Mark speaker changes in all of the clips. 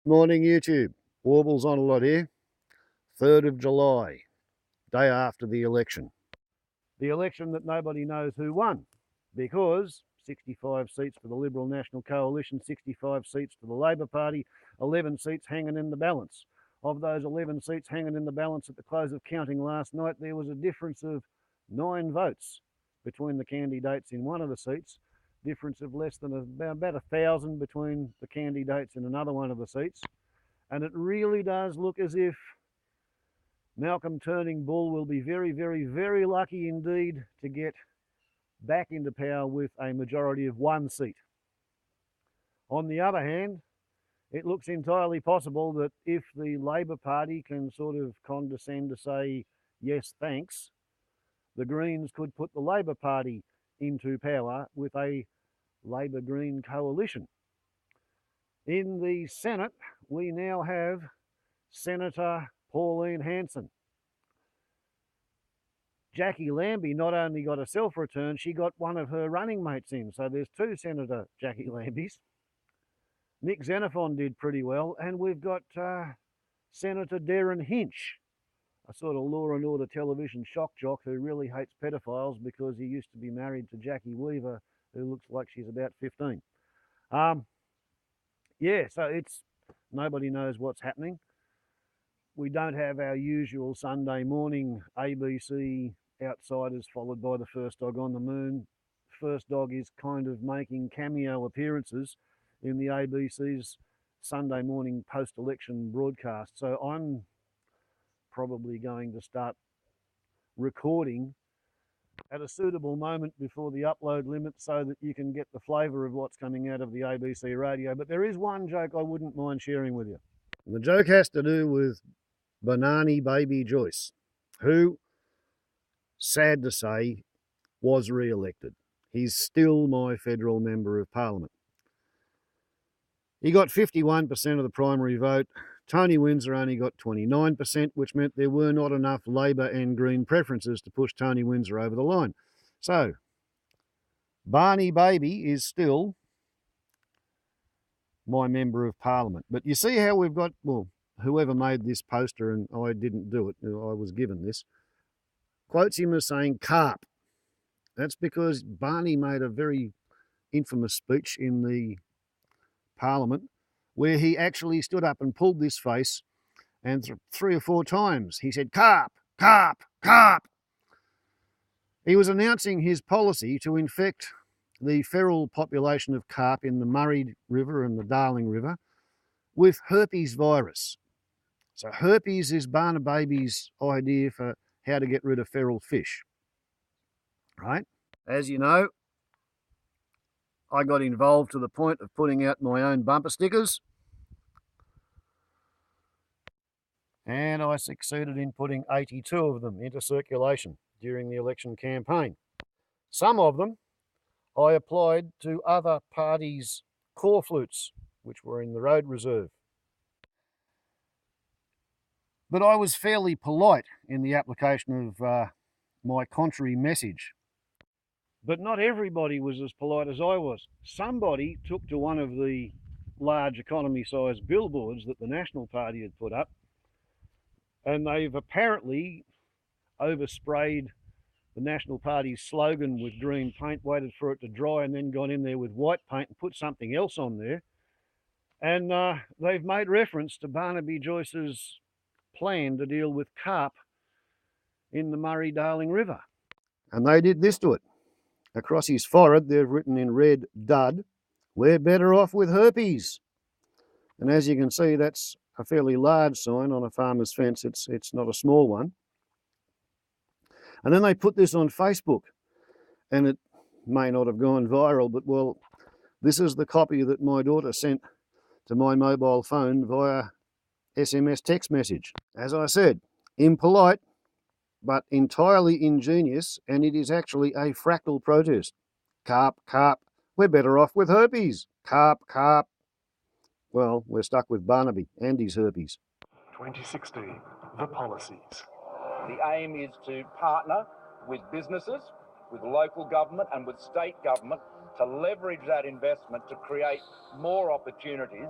Speaker 1: Morning YouTube, Warbles on a lot here. 3rd of July, day after the election. The election that nobody knows who won, because 65 seats for the Liberal National Coalition, 65 seats for the Labor Party, 11 seats hanging in the balance. Of those 11 seats hanging in the balance at the close of counting last night, there was a difference of 9 votes between the candidates in one of the seats, difference of less than about 1,000 between the candidates in another one of the seats. And it really does look as if Malcom Turnbull will be very, very, very lucky indeed to get back into power with a majority of 1 seat. On the other hand, it looks entirely possible that if the Labor Party can sort of condescend to say, yes, thanks, the Greens could put the Labor Party into power with a Labor-Green coalition. In the Senate, we now have Senator Pauline Hanson. Jackie Lambie not only got herself returned, she got one of her running mates in. So there's 2 Senator Jackie Lambies. Nick Xenophon did pretty well, and we've got Senator Darren Hinch, a sort of Law and Order television shock jock who really hates pedophiles because he used to be married to Jackie Weaver, who looks like she's about 15. Yeah, so nobody knows what's happening. We don't have our usual Sunday morning ABC outsiders followed by the first dog on the moon. First dog is kind of making cameo appearances in the ABC's Sunday morning post-election broadcast. So I'm probably going to start recording at a suitable moment before the upload limit so that you can get the flavour of what's coming out of the ABC radio. But there is one joke I wouldn't mind sharing with you. The joke has to do with Banani baby Joyce, who, sad to say, was re-elected. He's still my federal member of parliament. He got 51% of the primary vote. Tony Windsor only got 29%, which meant there were not enough Labor and Green preferences to push Tony Windsor over the line. So, Barney Baby is still my member of parliament. But you see how we've got, well, whoever made this poster, and I didn't do it, I was given this, quotes him as saying Carp. That's because Barney made a very infamous speech in the parliament where he actually stood up and pulled this face, and 3 or 4 times he said, Carp, Carp, Carp. He was announcing his policy to infect the feral population of carp in the Murray River and the Darling River with herpes virus. So herpes is Barnaby's idea for how to get rid of feral fish, right? As you know, I got involved to the point of putting out my own bumper stickers, and I succeeded in putting 82 of them into circulation during the election campaign. Some of them I applied to other parties' core flutes, which were in the road reserve. But I was fairly polite in the application of my contrary message. But not everybody was as polite as I was. Somebody took to one of the large economy-sized billboards that the National Party had put up, and they've apparently oversprayed the National Party's slogan with green paint, waited for it to dry, and then gone in there with white paint and put something else on there. And they've made reference to Barnaby Joyce's plan to deal with carp in the Murray-Darling River. And they did this to it. Across his forehead, they've written in red, dud, we're better off with herpes. And as you can see, that's a fairly large sign on a farmer's fence. It's not a small one. And then they put this on Facebook, and it may not have gone viral, but well, this is the copy that my daughter sent to my mobile phone via SMS text message. As I said, impolite, but entirely ingenious, and it is actually a fractal protest. Carp, carp, we're better off with herpes. Carp, carp. Well, we're stuck with Barnaby and his herpes.
Speaker 2: 2016, the policies.
Speaker 3: The aim is to partner with businesses, with local government and with state government to leverage that investment to create more opportunities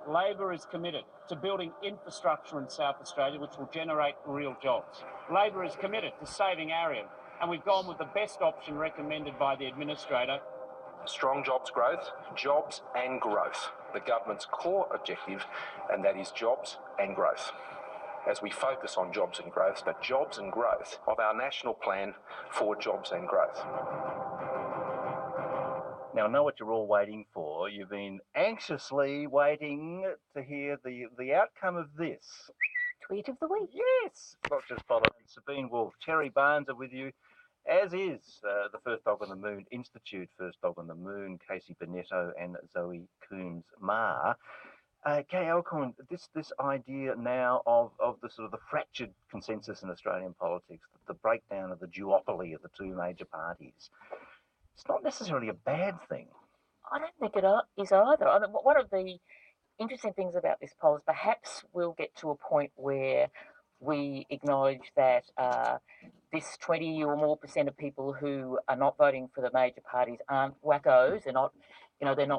Speaker 4: Labor is committed to building infrastructure in South Australia which will generate real jobs. Labor is committed to saving ARIAN, and we've gone with the best option recommended by the Administrator.
Speaker 3: Strong jobs growth, jobs and growth. The government's core objective, and that is jobs and growth. As we focus on jobs and growth, but jobs and growth of our national plan for jobs and growth.
Speaker 5: Now, I know what you're all waiting for. You've been anxiously waiting to hear the outcome of this.
Speaker 6: Tweet of the week.
Speaker 5: Yes! Not just following Sabine Wolf. Terry Barnes are with you, as is the First Dog on the Moon Institute, First Dog on the Moon, Casey Bonetto and Zoe Coombs-Marr. Kay Alcorn, this idea now of the sort of the fractured consensus in Australian politics, the breakdown of the duopoly of the two major parties, it's not necessarily a bad thing.
Speaker 6: I don't think it is either. I mean, one of the interesting things about this poll is perhaps we'll get to a point where we acknowledge that this 20 or more % of people who are not voting for the major parties aren't wackos. They're not,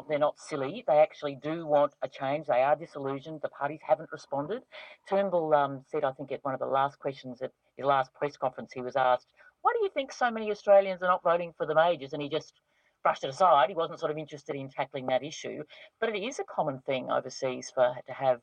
Speaker 6: they're not silly. They actually do want a change. They are disillusioned. The parties haven't responded. Turnbull said, I think at one of the last questions at his last press conference, he was asked, why do you think so many Australians are not voting for the majors? And he just brushed it aside. He wasn't sort of interested in tackling that issue. But it is a common thing overseas to have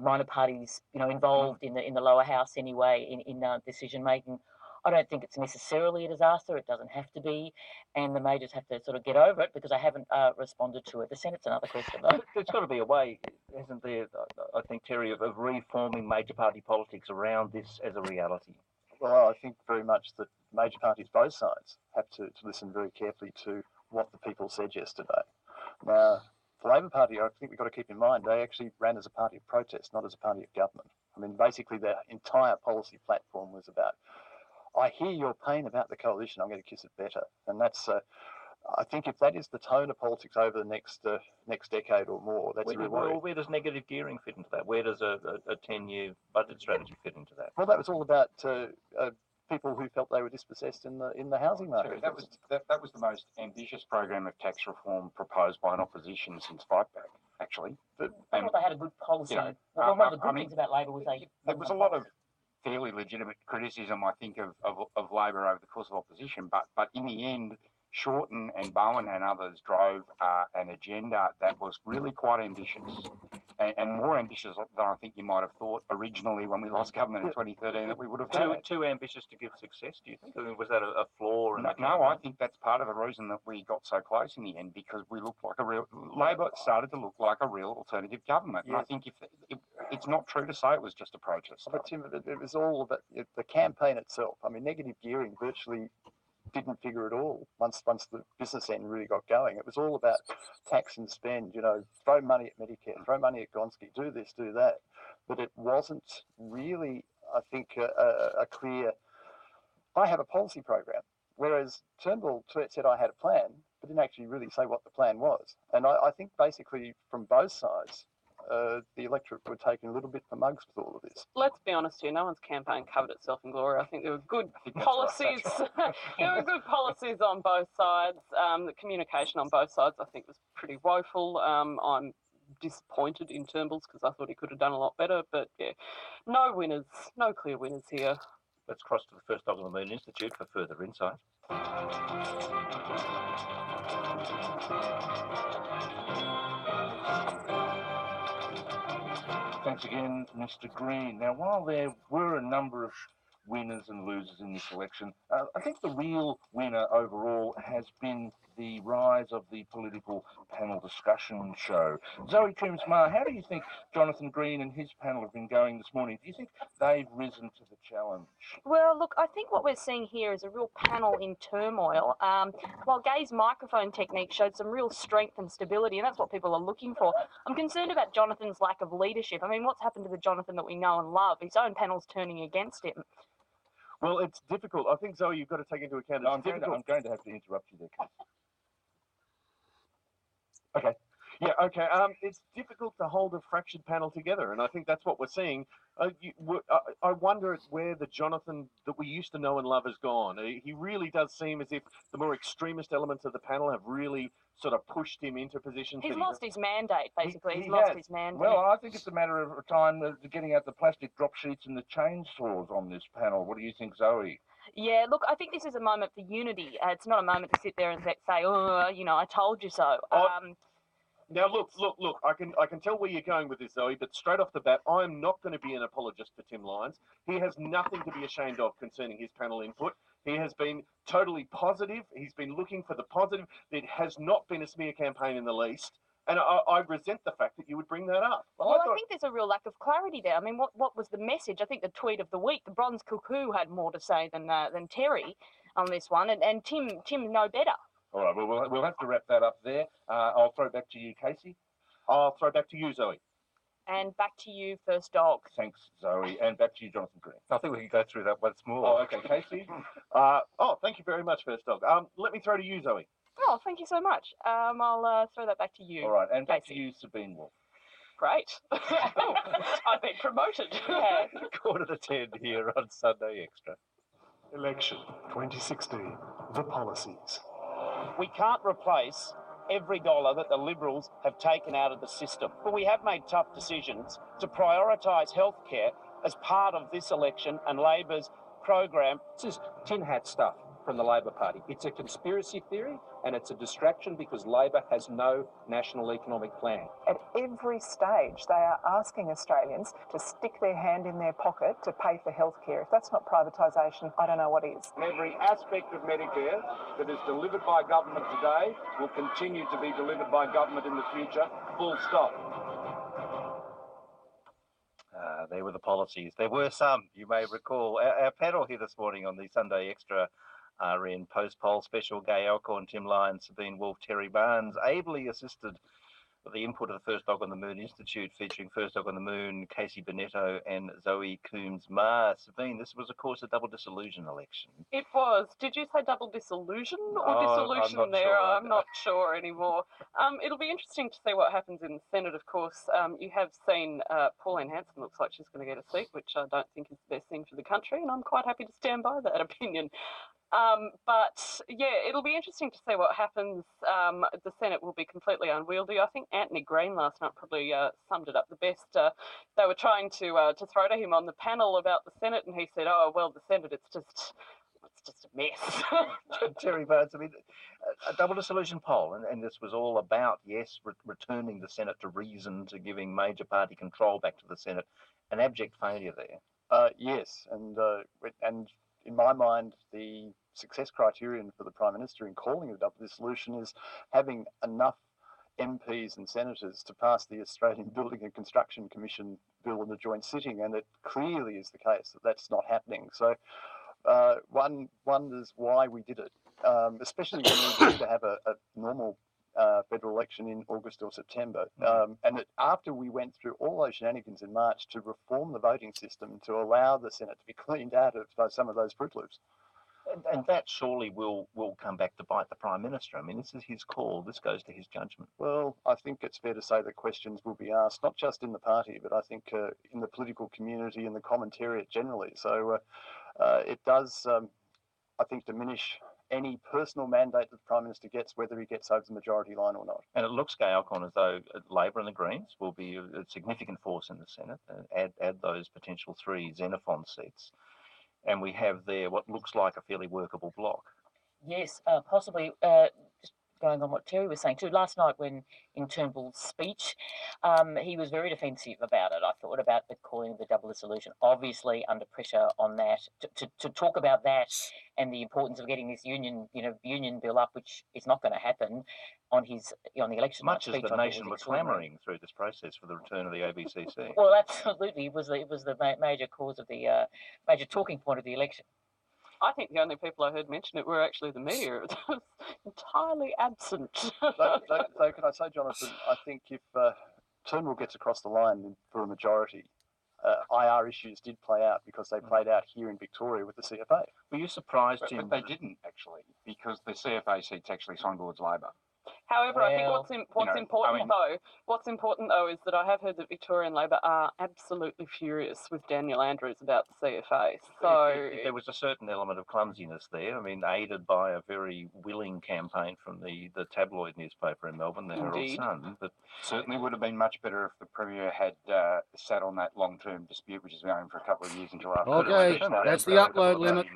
Speaker 6: minor parties involved in the lower house anyway in decision making. I don't think it's necessarily a disaster. It doesn't have to be, and the majors have to sort of get over it because they haven't responded to it. The Senate's another question though.
Speaker 5: There's got to be a way, hasn't there, I think, Terry, of reforming major party politics around this as a reality?
Speaker 7: Well, I think very much that major parties, both sides, have to listen very carefully to what the people said yesterday. Now, the Labor Party, I think we've got to keep in mind, they actually ran as a party of protest, not as a party of government. I mean, basically their entire policy platform was about, I hear your pain about the coalition, I'm going to kiss it better. And that's, I think if that is the tone of politics over the next decade or more, that's a real worry.
Speaker 5: Where does negative gearing fit into that? Where does a 10-year budget strategy fit into that?
Speaker 7: Well, that was all about people who felt they were dispossessed in the housing market.
Speaker 8: That was the most ambitious program of tax reform proposed by an opposition since Fight Back, actually.
Speaker 6: I thought they had a good policy. One of the good things about Labor was
Speaker 8: there was a lot of fairly legitimate criticism, I think, of Labor over the course of opposition, but in the end, Shorten and Bowen and others drove an agenda that was really quite ambitious and more ambitious than I think you might have thought originally when we lost government in 2013 that we would have had.
Speaker 5: Too ambitious to give success, do you think? I mean, was that a flaw?
Speaker 8: No, I think that's part of the reason that we got so close in the end, because we looked like a real... Labor started to look like a real alternative government. Yes. And I think it's not true to say it was just a protest.
Speaker 7: But Tim, it was all about the campaign itself. I mean, negative gearing virtually didn't figure at all once the business end really got going. It was all about tax and spend, throw money at Medicare, throw money at Gonski, do this, do that. But it wasn't really, I think, a clear, I have a policy program. Whereas Turnbull said I had a plan, but didn't actually really say what the plan was. And I think basically from both sides, the electorate were taking a little bit for mugs with all of this.
Speaker 9: Let's be honest here, no one's campaign covered itself in glory. I think there were good policies. Right. There were good policies on both sides. The communication on both sides, I think, was pretty woeful. I'm disappointed in Turnbull's because I thought he could have done a lot better. But yeah, no winners, no clear winners here.
Speaker 5: Let's cross to the First Dog on the Moon Institute for further insight. Thanks again, Mr. Green. Now, while there were a number of winners and losers in this election, I think the real winner overall has been the rise of the political panel discussion show. Zoe Coombs-Marr, how do you think Jonathan Green and his panel have been going this morning? Do you think they've risen to the challenge?
Speaker 10: Well, look, I think what we're seeing here is a real panel in turmoil. While Gay's microphone technique showed some real strength and stability, and that's what people are looking for, I'm concerned about Jonathan's lack of leadership. I mean, what's happened to the Jonathan that we know and love? His own panel's turning against him.
Speaker 5: Well, it's difficult. I think, Zoe, you've got to take into account... I'm going to have to interrupt you there, Keith. Okay.
Speaker 11: Yeah, okay. It's difficult to hold a fractured panel together, and I think that's what we're seeing. I wonder where the Jonathan that we used to know and love has gone. He really does seem as if the more extremist elements of the panel have really sort of pushed him into positions.
Speaker 10: He's lost his mandate, basically.
Speaker 8: He
Speaker 10: He's lost
Speaker 8: has.
Speaker 10: his mandate.
Speaker 8: Well, I think it's a matter of time getting out the plastic drop sheets and the chainsaws on this panel. What do you think, Zoe?
Speaker 10: Yeah, look, I think this is a moment for unity. It's not a moment to sit there and say, oh, you know, I told you so.
Speaker 11: Now, look. I can tell where you're going with this, Zoe. But straight off the bat, I'm not going to be an apologist for Tim Lyons. He has nothing to be ashamed of concerning his panel input. He has been totally positive. He's been looking for the positive. It has not been a smear campaign in the least. And I resent the fact that you would bring that up.
Speaker 10: Well, I think there's a real lack of clarity there. I mean, what was the message? I think the tweet of the week, the Bronze Cuckoo had more to say than Terry on this one, and Tim no better.
Speaker 8: All right, well, we'll have to wrap that up there. I'll throw back to you, Casey.
Speaker 11: I'll throw back to you, Zoe.
Speaker 10: And back to you, First Dog.
Speaker 8: Thanks, Zoe. And back to you, Jonathan Green. I think we can go through that once more.
Speaker 11: Oh, okay, Casey. Thank you very much, First Dog. Let me throw to you, Zoe.
Speaker 10: Oh, thank you so much. I'll throw that back to you.
Speaker 8: All right, and back
Speaker 10: Casey.
Speaker 8: to you, Sabine Wolf.
Speaker 9: Great. I've been promoted.
Speaker 10: Yeah.
Speaker 5: 9:45 here on Sunday Extra.
Speaker 2: Election 2016. The policies.
Speaker 4: We can't replace every dollar that the Liberals have taken out of the system. But we have made tough decisions to prioritise healthcare as part of this election and Labor's program.
Speaker 3: This is tin hat stuff from the Labor Party. It's a conspiracy theory and it's a distraction because Labor has no national economic plan.
Speaker 12: At every stage, they are asking Australians to stick their hand in their pocket to pay for healthcare. If that's not privatisation, I don't know what is.
Speaker 13: Every aspect of Medicare that is delivered by government today will continue to be delivered by government in the future, full stop.
Speaker 5: There were the policies. There were some, you may recall. Our panel here this morning on the Sunday Extra are in post-poll special Gay Alcorn, Tim Lyons, Sabine Wolf, Terry Barnes, ably assisted with the input of the First Dog on the Moon Institute, featuring First Dog on the Moon, Casey Bonetto and Zoe Coombs-Marr. Sabine, this was, of course, a double disillusion election.
Speaker 9: It was. Did you say double disillusion or dissolution
Speaker 5: I'm not
Speaker 9: there?
Speaker 5: sure.
Speaker 9: I'm not sure anymore. It'll be interesting to see what happens in the Senate, of course. You have seen Pauline Hanson looks like she's going to get a seat, which I don't think is the best thing for the country, and I'm quite happy to stand by that opinion. But yeah, it'll be interesting to see what happens. The Senate will be completely unwieldy. I think Anthony Green last night probably summed it up the best. They were trying to throw to him on the panel about the Senate, and he said, "Oh well, the Senate, it's just a mess."
Speaker 5: Terry Barnes, I mean, a double dissolution poll, and this was all about, yes, returning the Senate to reason, to giving major party control back to the Senate. An abject failure there.
Speaker 7: Yes, and in my mind, the success criterion for the Prime Minister in calling it a double dissolution is having enough MPs and senators to pass the Australian Building and Construction Commission bill in the joint sitting, and it clearly is the case that that's not happening. So one wonders why we did it, especially when we need to have a normal federal election in August or September. And after we went through all those shenanigans in March to reform the voting system to allow the Senate to be cleaned out of some of those Fruit Loops.
Speaker 5: And that surely will come back to bite the Prime Minister. I mean, this is his call. This goes to his judgment.
Speaker 7: Well, I think it's fair to say that questions will be asked, not just in the party, but I think in the political community and the commentariat generally. So it does, I think, diminish any personal mandate that the Prime Minister gets, whether he gets over the majority line or not.
Speaker 5: And it looks, Gay Alcorn, as though Labor and the Greens will be a significant force in the Senate. Add those potential 3 Xenophon seats. And we have there what looks like a fairly workable block.
Speaker 6: Yes, possibly. Just going on what Terry was saying too, last night when in Turnbull's speech, he was very defensive about it. I thought about calling the double dissolution, obviously under pressure on that, to talk about that and the importance of getting this union bill up, which is not going to happen on the election.
Speaker 5: Much as the nation were clamouring through this process for the return of the ABCC.
Speaker 6: Well, absolutely, it was the major cause of the major talking point of the election.
Speaker 9: I think the only people I heard mention it were actually the media. It was entirely absent.
Speaker 7: So can I say, Jonathan, I think if Turnbull gets across the line for a majority, IR issues did play out because they played out here in Victoria with the CFA.
Speaker 8: Were you surprised, Tim? But they didn't, actually, because the CFA seats actually signed towards Labor.
Speaker 9: However, I think what's important though is that I have heard that Victorian Labor are absolutely furious with Daniel Andrews about the CFA. So
Speaker 5: there was a certain element of clumsiness there. I mean, aided by a very willing campaign from the tabloid newspaper in Melbourne, the Herald Sun. But
Speaker 8: certainly would have been much better if the Premier had sat on that long-term dispute, which is going for a couple of years until after the
Speaker 1: Okay,
Speaker 8: election.
Speaker 1: that's the upload limit.